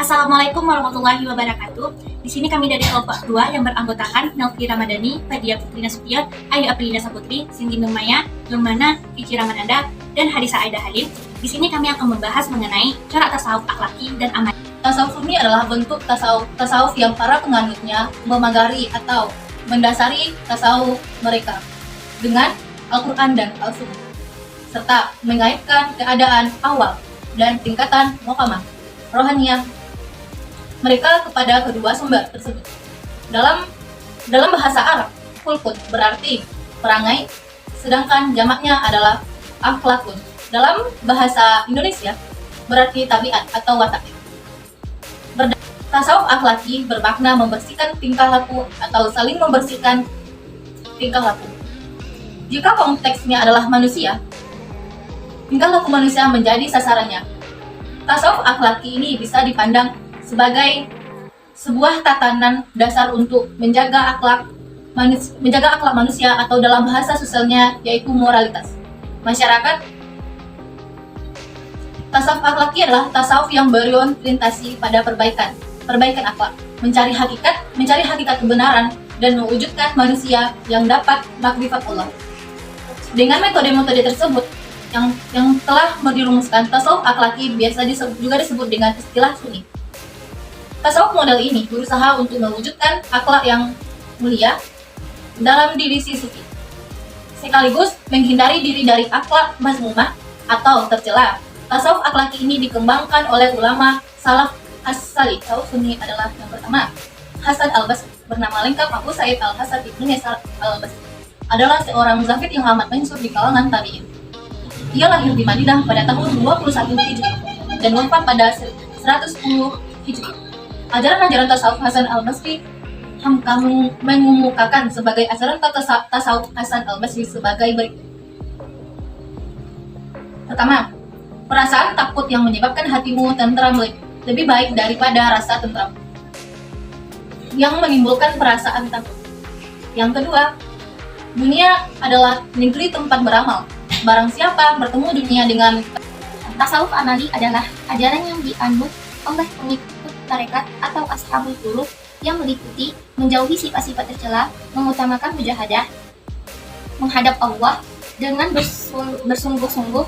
Assalamualaikum warahmatullahi wabarakatuh. Di sini kami dari kelompok 2 yang beranggotakan Nelvi Ramadhani, Fadia Putrina Nasution, Ayu Aprilina Saputri, Cindy Nurmaya, Nurmana, Ici Ramadanda, dan Hadisa Aida Halim. Di sini kami akan membahas mengenai corak tasawuf akhlaki dan amal. Tasawuf ini adalah bentuk tasawuf yang para penganutnya memagari atau mendasari tasawuf mereka dengan Al-Quran dan Al-Sunnah, serta mengaitkan keadaan awal dan tingkatan muqammah rohaniyah mereka kepada kedua sumber tersebut. Dalam bahasa Arab, khulqun berarti perangai, sedangkan jamaknya adalah akhlakun. Dalam bahasa Indonesia berarti tabiat atau watak. Tasawuf akhlaki bermakna membersihkan tingkah laku atau saling membersihkan tingkah laku. Jika konteksnya adalah manusia, tingkah laku manusia menjadi sasarannya. Tasawuf akhlaki ini bisa dipandang sebagai sebuah tatanan dasar untuk menjaga akhlak manusia atau dalam bahasa sosialnya yaitu moralitas masyarakat. Tasawuf akhlaki adalah tasawuf yang berorientasi pada perbaikan akhlak, mencari hakikat kebenaran dan mewujudkan manusia yang dapat makrifat Allah. Dengan metode-metode tersebut yang telah dirumuskan, tasawuf akhlaki biasa juga disebut dengan istilah sunni. Tasawuf model ini berusaha untuk mewujudkan akhlak yang mulia dalam diri si sufi, sekaligus menghindari diri dari akhlak mazmumah atau tercela. Tasawuf akhlaki ini dikembangkan oleh ulama salaf as-salih. Tasawuf sunni adalah yang pertama, Hasan al-Basri, bernama lengkap Abu Sa'id al-Hasan ibnu Yasar al-Basri, adalah seorang muzahid yang amat masyhur di kalangan tabi'in. Ia lahir di Madinah pada tahun 21 Hijriah dan wafat pada 110 Hijriah. Ajaran-ajaran tasawuf Hasan al-Basri kami mengemukakan sebagai ajaran tasawuf Hasan al-Basri sebagai berikut. Pertama, perasaan takut yang menyebabkan hatimu tentram lebih baik daripada rasa tentram yang menimbulkan perasaan takut. Yang kedua, dunia adalah negeri tempat beramal. Barang siapa bertemu dunia dengan Tasawuf amali adalah ajaran yang dianut oleh pengikut tarekat atau ashabul furud yang meliputi menjauhi sifat-sifat tercela, mengutamakan mujahadah menghadap Allah dengan bersungguh-sungguh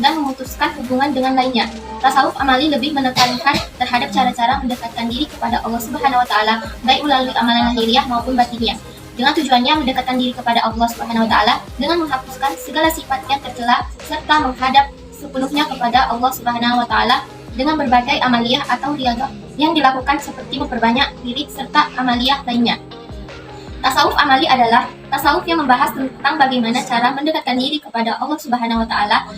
dan memutuskan hubungan dengan lainnya. Tasawuf amali lebih menekankan terhadap cara-cara mendekatkan diri kepada Allah Subhanahu wa taala, baik melalui amalan lahiriah maupun batiniah, dengan tujuannya mendekatkan diri kepada Allah Subhanahu wa taala dengan menghapuskan segala sifat yang tercela serta menghadap sepenuhnya kepada Allah Subhanahu wa taala dengan berbagai amaliyah atau riyadhah yang dilakukan seperti memperbanyak wirid serta amaliyah lainnya. Tasawuf amali adalah tasawuf yang membahas tentang bagaimana cara mendekatkan diri kepada Allah Subhanahu wa taala.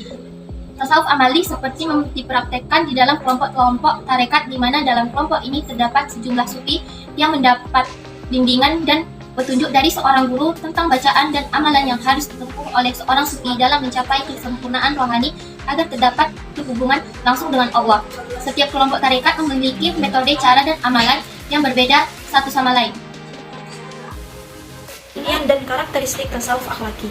Tasawuf amali seperti dipraktekkan di dalam kelompok-kelompok tarekat, di mana dalam kelompok ini terdapat sejumlah sufi yang mendapat bimbingan dan petunjuk dari seorang guru tentang bacaan dan amalan yang harus ditempuh oleh seorang sufi dalam mencapai kesempurnaan rohani agar terdapat hubungan langsung dengan Allah. Setiap kelompok tarekat memiliki metode, cara, dan amalan yang berbeda satu sama lain. Pilihan dan karakteristik tasawuf akhlaki.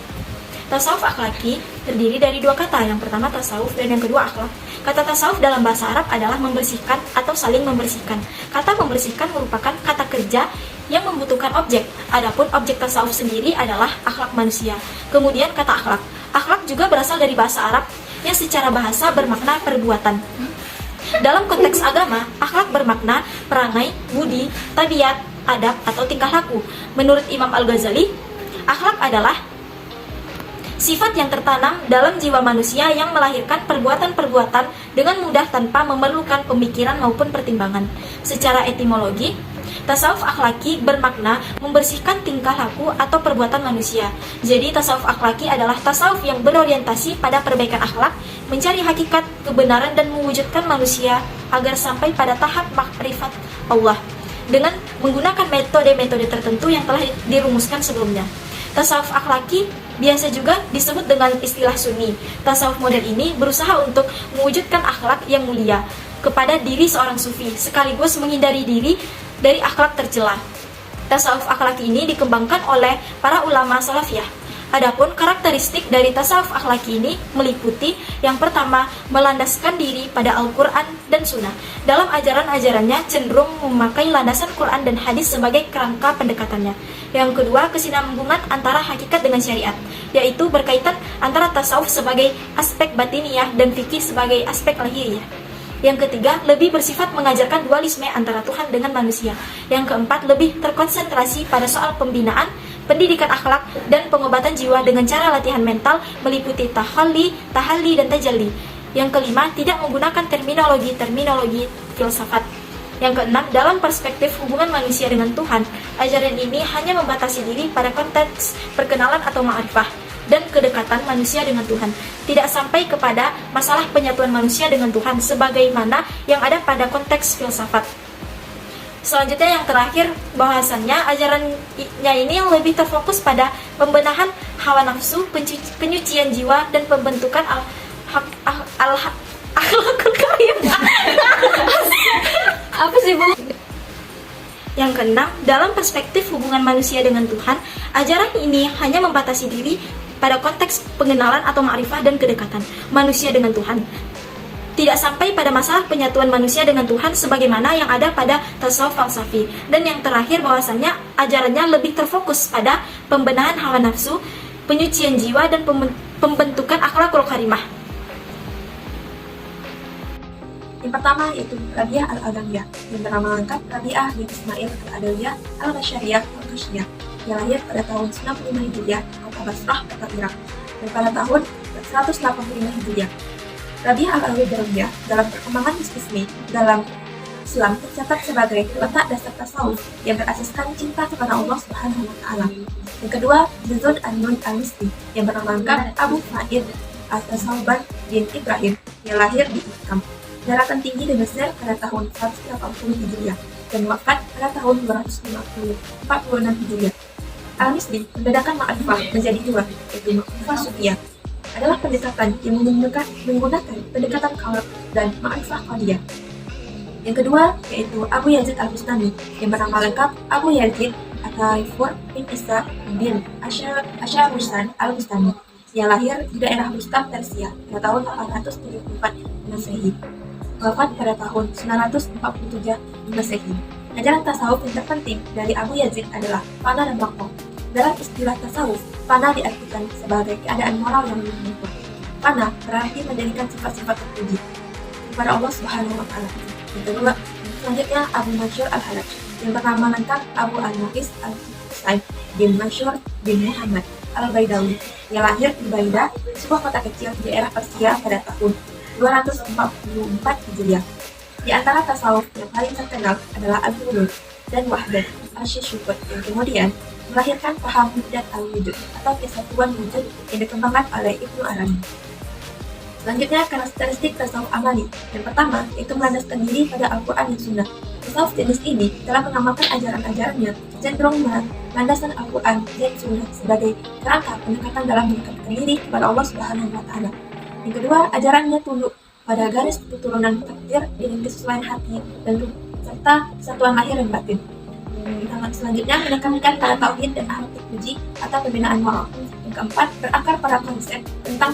Tasawuf akhlaki terdiri dari dua kata, yang pertama tasawuf dan yang kedua akhlak. Kata tasawuf dalam bahasa Arab adalah membersihkan atau saling membersihkan. Kata membersihkan merupakan kata kerja yang membutuhkan objek. Adapun objek tasawuf sendiri adalah akhlak manusia. Kemudian kata akhlak. Akhlak juga berasal dari bahasa Arab yang secara bahasa bermakna perbuatan. Dalam konteks agama, akhlak bermakna perangai, budi, tabiat, adab, atau tingkah laku. Menurut Imam Al-Ghazali, akhlak adalah sifat yang tertanam dalam jiwa manusia yang melahirkan perbuatan-perbuatan dengan mudah tanpa memerlukan pemikiran maupun pertimbangan. Secara etimologi, tasawuf akhlaki bermakna membersihkan tingkah laku atau perbuatan manusia. Jadi tasawuf akhlaki adalah tasawuf yang berorientasi pada perbaikan akhlak, mencari hakikat kebenaran dan mewujudkan manusia agar sampai pada tahap makrifat Allah dengan menggunakan metode-metode tertentu yang telah dirumuskan sebelumnya. Tasawuf akhlaki biasa juga disebut dengan istilah sunni. Tasawuf model ini berusaha untuk mewujudkan akhlak yang mulia kepada diri seorang sufi, sekaligus menghindari diri dari akhlak tercela. Tasawuf akhlaki ini dikembangkan oleh para ulama salafiyah. Adapun karakteristik dari tasawuf akhlaki ini meliputi yang pertama, melandaskan diri pada Al-Quran dan Sunnah. Dalam ajaran-ajarannya cenderung memakai landasan Quran dan hadis sebagai kerangka pendekatannya. Yang kedua, kesinambungan antara hakikat dengan syariat, yaitu berkaitan antara tasawuf sebagai aspek batiniah dan fikih sebagai aspek lahiriah. Yang ketiga, lebih bersifat mengajarkan dualisme antara Tuhan dengan manusia. Yang keempat, lebih terkonsentrasi pada soal pembinaan, pendidikan akhlak, dan pengobatan jiwa dengan cara latihan mental meliputi tahalli, dan tajalli. Yang kelima, tidak menggunakan terminologi filsafat. Yang keenam, dalam perspektif hubungan manusia dengan Tuhan, ajaran ini hanya membatasi diri pada konteks perkenalan atau ma'rifah dan kedekatan manusia dengan Tuhan, tidak sampai kepada masalah penyatuan manusia dengan Tuhan sebagaimana yang ada pada konteks filsafat. Selanjutnya yang terakhir, bahwasannya ajarannya ini lebih terfokus pada pembenahan hawa nafsu, penyucian jiwa, dan pembentukan akhlakul karimah. Apa sih, Bu? Yang keenam, dalam perspektif hubungan manusia dengan Tuhan, ajaran ini hanya membatasi diri pada konteks pengenalan atau ma'rifah dan kedekatan manusia dengan Tuhan, tidak sampai pada masalah penyatuan manusia dengan Tuhan sebagaimana yang ada pada tasawuf falsafi. Dan yang terakhir, bahwasannya ajarannya lebih terfokus pada pembenahan hawa nafsu, penyucian jiwa, dan pembentukan akhlakul karimah. Yang pertama yaitu Rabi'ah al-Adawiyah, yang bernama lengkap Rabi'ah bin Ismail al-Adawiyah al-Basyariyah al-Kashiyah, yang lahir pada tahun 95 Hijriah, kota Basrah, kota Irak, dan pada tahun 185 Hijriah. Rabi'ah al-Adawiyah dalam perkembangan mistisme dalam Islam tercatat sebagai letak dasar tasawuf yang berasaskan cinta kepada Allah Subhanahu wa Ta'ala. Yang kedua, Juzun an-Nun al-Misri, yang bernama lengkap Abu Fa'id al-Tasawban bin Ibrahim, yang lahir di Ikam, daratan tinggi di Mesir pada tahun 180 Hijriah dan wafat pada tahun 246 Hijriah. Al-Misri membedakan ma'rifah menjadi dua, yaitu ma'rifah sufiyah adalah pendekatan yang menggunakan pendekatan qalb dan ma'rifah qalbiyah. Yang kedua yaitu Abu Yazid al-Bustami, yang bernama lengkap Abu Yazid at-Taifur bin Isa bin Asyarusan al-Bustami, yang lahir di daerah Bustam, Persia pada tahun 874 Masehi. Wafat pada tahun 947 Masehi. Ajaran tasawuf yang terpenting dari Abu Yazid adalah fana dan waqaf. Dalam istilah tasawuf, fana diartikan sebagai keadaan moral yang luhur. Fana berarti menjadikan sifat-sifat terpuji kepada Allah Subhanahu wa Ta'ala. Yang kedua, selanjutnya Abu Mansur al-Halaj, yang bernama lengkap Abu al-Nafis al-Husain bin Mansur bin Muhammad al-Baidawi, yang lahir di Baida, sebuah kota kecil di daerah Persia pada tahun 244 Hijriah. Di antara tasawuf yang paling terkenal adalah Al-Hulul dan Wahdat al-Syukut, yang kemudian melahirkan paham Wahdat al-Wujud atau kesatuan wujud yang dikembangkan oleh Ibnu Arabi. Selanjutnya, karakteristik tasawuf amali. Yang pertama, yaitu melandaskan diri pada Al-Quran dan Sunnah. Tasawuf jenis ini dalam mengamalkan ajaran-ajarannya cenderung melandaskan Al-Quran dan Sunnah sebagai kerangka pendekatan dalam mendekatkan diri kepada Allah Subhanahu wa Ta'ala. Yang kedua, ajarannya tunduk pada garis keturunan takdir dengan kesesuaian hati dan ruh, serta kesatuan lahir dan batin. Selanjutnya, menekankan pada tauhid dan akhlak terpuji atau pembinaan moral. Yang keempat, berakar pada konsep tentang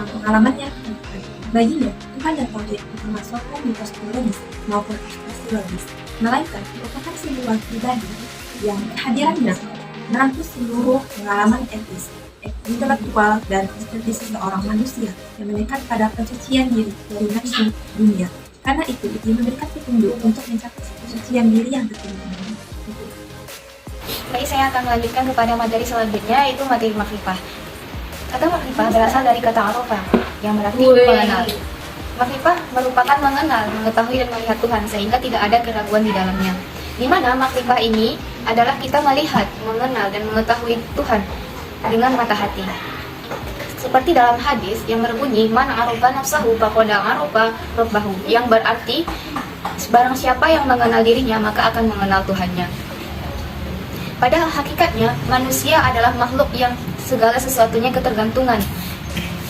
pengalamannya baginya Tuhan dan tauhid bukan masukkan di logis maupun ekspresi logis, melainkan merupakan sebuah pribadi yang kehadirannya merangkus seluruh pengalaman etis, intelektual, dan estetis seseorang manusia yang menekan pada pencucian diri dari nafsu dunia. Karena itu, dia memberikan petunjuk untuk mencapai pencucian diri yang tertinggi. Baik, saya akan melanjutkan kepada materi selanjutnya, yaitu materi makrifah. Kata makrifah berasal dari kata arafah, yang berarti mengenal. Makrifah merupakan mengenal, mengetahui, dan melihat Tuhan, sehingga tidak ada keraguan di dalamnya. Di mana makrifah ini adalah kita melihat, mengenal, dan mengetahui Tuhan dengan mata hati. Seperti dalam hadis yang berbunyi, man arofa nafsahu faqad arofa rabbahu, yang berarti barang siapa yang mengenal dirinya maka akan mengenal Tuhannya. Padahal hakikatnya manusia adalah makhluk yang segala sesuatunya ketergantungan,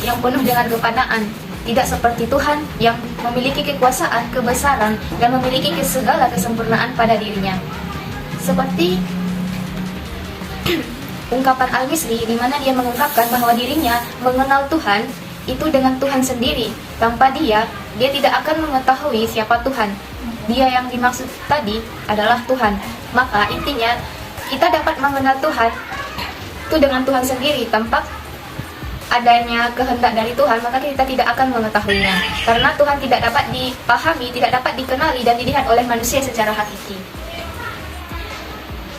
yang penuh dengan kefanaan, tidak seperti Tuhan yang memiliki kekuasaan, kebesaran, dan memiliki segala kesempurnaan pada dirinya. Seperti ungkapan Al-Misri di mana dia mengungkapkan bahwa dirinya mengenal Tuhan itu dengan Tuhan sendiri. Tanpa dia tidak akan mengetahui siapa Tuhan. Dia yang dimaksud tadi adalah Tuhan. Maka intinya kita dapat mengenal Tuhan itu dengan Tuhan sendiri. Tanpa adanya kehendak dari Tuhan, maka kita tidak akan mengetahuinya. Karena Tuhan tidak dapat dipahami, tidak dapat dikenali dan dilihat oleh manusia secara hakiki.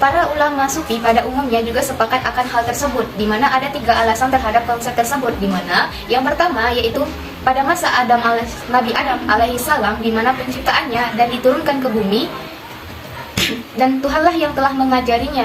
Para ulama sufi pada umumnya juga sepakat akan hal tersebut, di mana ada 3 alasan terhadap konsep tersebut, di mana yang pertama yaitu pada masa Nabi Adam alaihi salam, di mana penciptaannya dan diturunkan ke bumi, dan Tuhanlah yang telah mengajarinya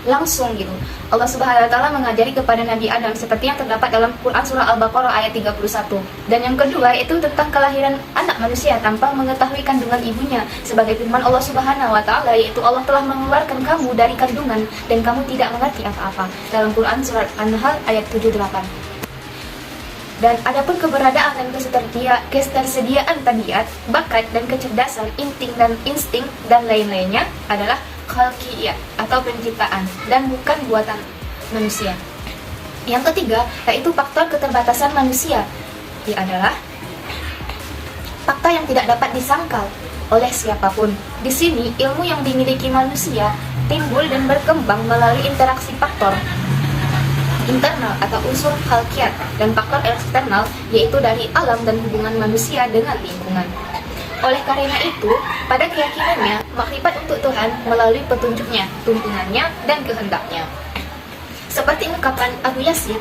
langsung gitu. Allah Subhanahu wa taala mengajari kepada Nabi Adam seperti yang terdapat dalam Quran surah Al-Baqarah ayat 31. Dan yang kedua itu tentang kelahiran anak manusia tanpa mengetahui kandungan ibunya, sebagai firman Allah Subhanahu wa taala, yaitu Allah telah mengeluarkan kamu dari kandungan dan kamu tidak mengerti apa-apa, dalam Quran surat An-Nahl ayat 78. Dan adapun keberadaan dan ketersediaan tabiat, bakat dan kecerdasan, insting dan lain-lainnya adalah khalqiyah atau penciptaan dan bukan buatan manusia. Yang ketiga yaitu faktor keterbatasan manusia. Ia adalah fakta yang tidak dapat disangkal oleh siapapun. Di sini ilmu yang dimiliki manusia timbul dan berkembang melalui interaksi faktor internal atau unsur khalqiyat dan faktor eksternal yaitu dari alam dan hubungan manusia dengan lingkungan. Oleh karena itu, pada keyakinannya, makrifat untuk Tuhan melalui petunjuknya, tuntunannya, dan kehendaknya. Seperti ungkapan Abu Yazid,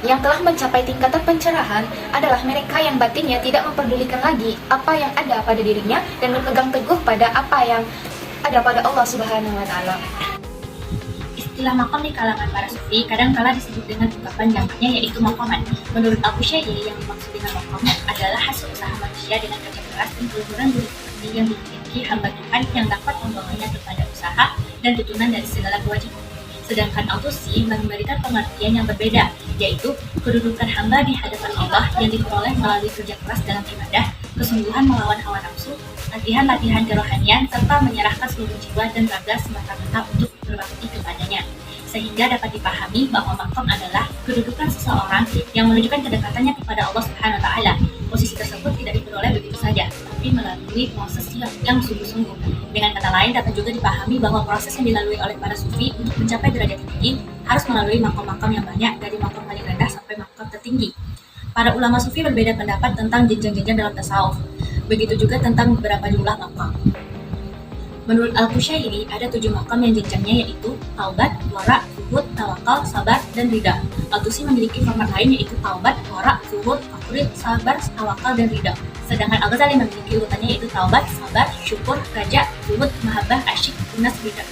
yang telah mencapai tingkatan pencerahan adalah mereka yang batinnya tidak memperdulikan lagi apa yang ada pada dirinya dan berpegang teguh pada apa yang ada pada Allah Subhanahu wa taala. Istilah maqam di kalangan para sufi kadang-kala disebut dengan ungkapan jamaknya yaitu maqaman. Menurut Al-Qushayri, yang dimaksud dengan maqam adalah hasil usaha manusia dengan kerja keras dan keluhuran budi pekerti yang dimiliki hamba Tuhan yang dapat membawanya kepada usaha dan tuntunan dari segala kewajiban. Sedangkan Al-Tusi memberikan pengertian yang berbeda, yaitu kedudukan hamba di hadapan Allah yang diperoleh melalui kerja keras dalam ibadah, kesungguhan melawan hawa nafsu, latihan-latihan kerohanian, serta menyerahkan seluruh jiwa dan raga semata-mata untuk berbakti kepadanya. Sehingga dapat dipahami bahwa maqam adalah kedudukan seseorang yang menunjukkan kedekatannya kepada Allah Subhanahu wa taala. Posisi tersebut tidak diperoleh begitu saja, tapi melalui proses yang sungguh-sungguh. Dengan kata lain, dapat juga dipahami bahwa proses yang dilalui oleh para sufi untuk mencapai derajat tinggi harus melalui maqam-maqam yang banyak, dari maqam paling rendah sampai maqam tertinggi. Para ulama sufi berbeda pendapat tentang jenjang-jenjang dalam tasawuf. Begitu juga tentang beberapa jumlah maqam. Menurut Al-Qushayri, ada 7 maqam yang jenjangnya yaitu taubat, wara, zuhud, tawakal, sabar, dan ridha. Al-Tusi memiliki format lain yaitu taubat, wara, zuhud, taqrid, sabar, tawakal, dan ridha. Sedangkan Al-Ghazali memiliki urutannya yaitu taubat, sabar, syukur, raja, zuhud, mahabbah, asyik, unas, ridha.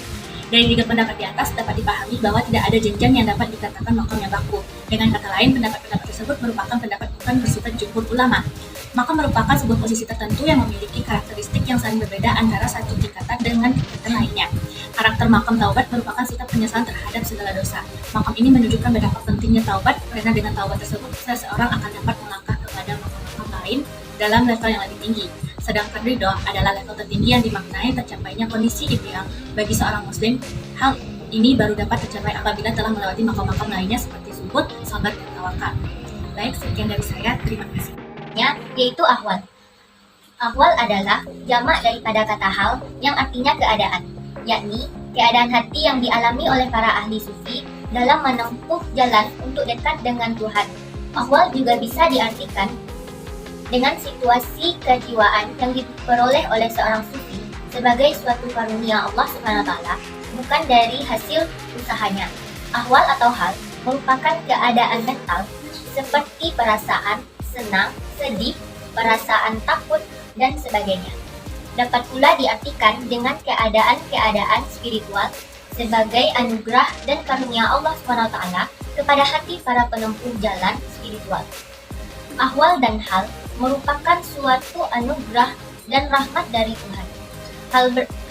Dari 3 pendapat di atas dapat dipahami bahwa tidak ada jenjang yang dapat dikatakan maqam yang baku. Dengan kata lain, pendapat-pendapat tersebut merupakan pendapat bukan bersifat jumhur ulama. Maka merupakan sebuah posisi tertentu yang memiliki karakteristik yang saling berbeda antara satu tingkatan dengan tingkatan lainnya. Karakter maqam taubat merupakan sikap penyesalan terhadap segala dosa. Maqam ini menunjukkan betapa pentingnya taubat, karena dengan taubat tersebut seseorang akan dapat melangkah kepada maqam-maqam lain dalam level yang lebih tinggi. Sedangkan ridho adalah level tertinggi yang dimaknai tercapainya kondisi ideal bagi seorang muslim. Hal ini baru dapat tercapai apabila telah melewati maqam-maqam lainnya seperti zuhud, sabar, dan tawakal. Baik, sekian dari saya. Terima kasih. Yaitu ahwal. Ahwal adalah jamak daripada kata hal yang artinya keadaan, yakni keadaan hati yang dialami oleh para ahli sufi dalam menempuh jalan untuk dekat dengan Tuhan. Ahwal juga bisa diartikan dengan situasi kejiwaan yang diperoleh oleh seorang sufi sebagai suatu karunia Allah Subhanahu wa taala, bukan dari hasil usahanya. Ahwal atau hal merupakan keadaan mental seperti perasaan senang, sedih, perasaan takut, dan sebagainya. Dapat pula diartikan dengan keadaan-keadaan spiritual sebagai anugerah dan karunia Allah SWT kepada hati para penempuh jalan spiritual. Ahwal dan hal merupakan suatu anugerah dan rahmat dari Tuhan.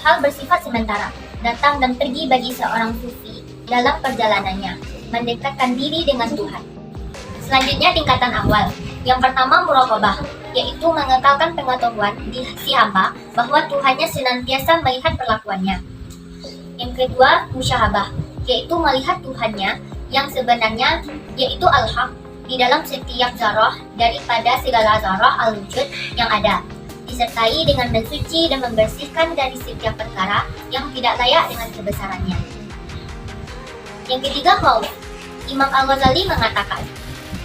Hal bersifat sementara, datang dan pergi bagi seorang sufi dalam perjalanannya, mendekatkan diri dengan Tuhan. Selanjutnya tingkatan awal. Yang pertama muraqabah, yaitu mengekalkan pengetahuan di si hamba bahwa Tuhannya senantiasa melihat perlakuannya. Yang kedua musyahabah, yaitu melihat Tuhannya yang sebenarnya, yaitu al-haq, di dalam setiap zarah daripada segala zarah al-wujud yang ada, disertai dengan mensuci dan membersihkan dari setiap perkara yang tidak layak dengan kebesarannya. Yang ketiga, khauf. Imam Al-Ghazali mengatakan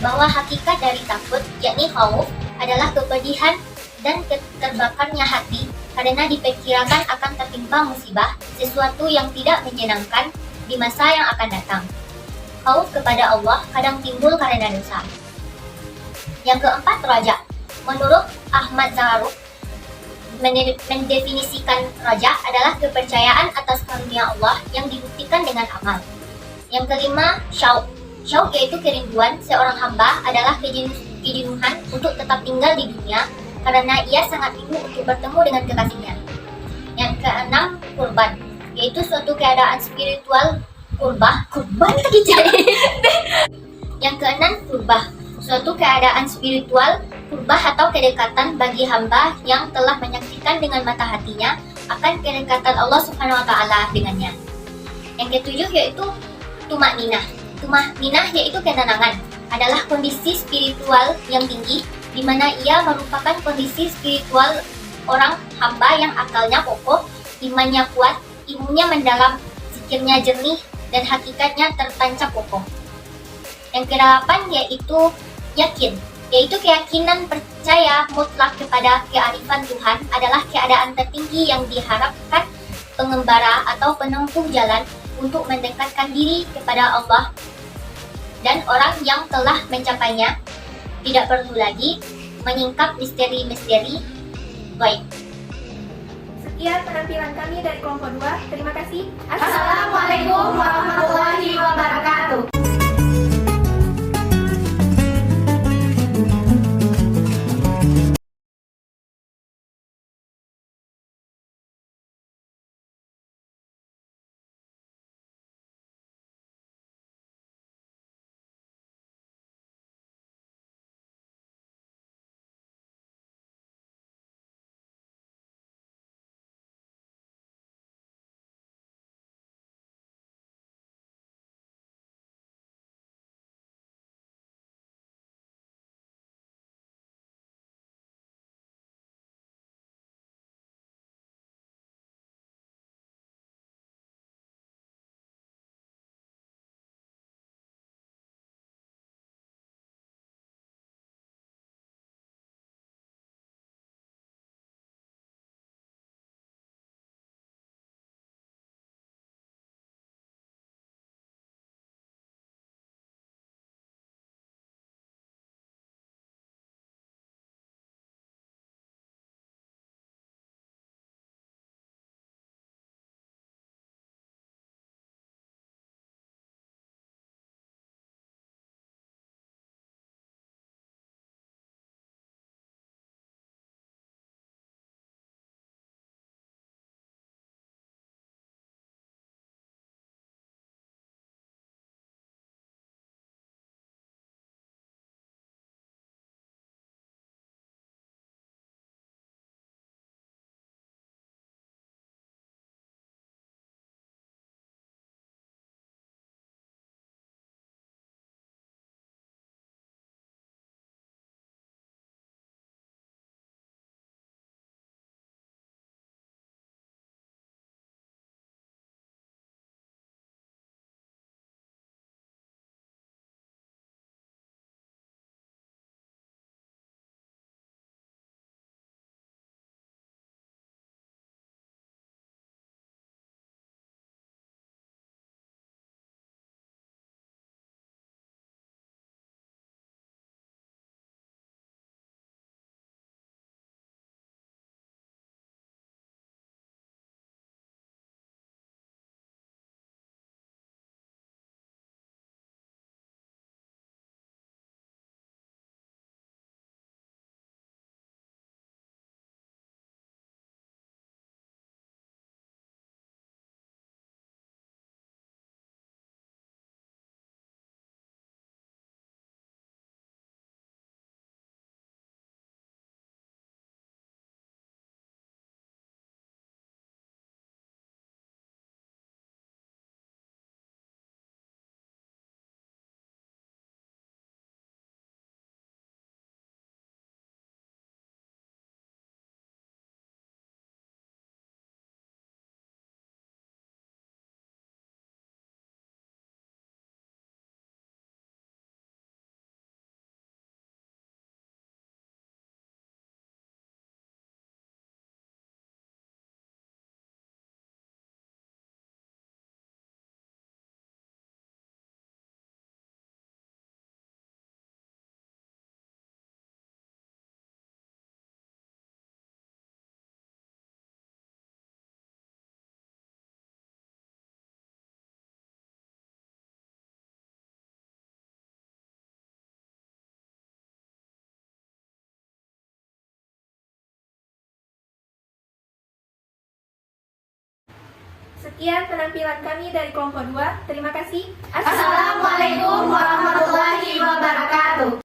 bahwa hakikat dari takut, yakni khauf, adalah kepedihan dan terbakarnya hati karena diperkirakan akan tertimpa musibah, sesuatu yang tidak menyenangkan di masa yang akan datang. Khauf kepada Allah kadang timbul karena dosa. Yang keempat, raja. Menurut Ahmad Zaharuk, mendefinisikan raja adalah kepercayaan atas karunia Allah yang dibuktikan dengan amal. Yang kelima, syauq. Syauq yaitu kerinduan seorang hamba adalah kejenuhan untuk tetap tinggal di dunia karena ia sangat rindu untuk bertemu dengan kekasihnya. Yang keenam, kurban, yaitu suatu keadaan spiritual kurban tadi jadi. Yang keenam, kurbah, suatu keadaan spiritual kurbah atau kedekatan bagi hamba yang telah menyaksikan dengan mata hatinya akan kedekatan Allah Subhanahu wa taala dengannya. Yang ketujuh yaitu tumakninah. Tumakninah yaitu ketenangan, adalah kondisi spiritual yang tinggi di mana ia merupakan kondisi spiritual orang hamba yang akalnya kokoh, imannya kuat, ilmunya mendalam, zikirnya jernih, dan hakikatnya tertancap kokoh. Yang kedelapan yaitu yakin, yaitu keyakinan percaya mutlak kepada kearifan Tuhan adalah keadaan tertinggi yang diharapkan pengembara atau penempuh jalan untuk mendekatkan diri kepada Allah, dan orang yang telah mencapainya tidak perlu lagi menyingkap misteri-misteri gaib. Sekian penampilan kami dari kelompok 2. Terima kasih. Assalamualaikum warahmatullahi wabarakatuh. Sekian penampilan kami dari kelompok 2. Terima kasih. Assalamualaikum warahmatullahi wabarakatuh.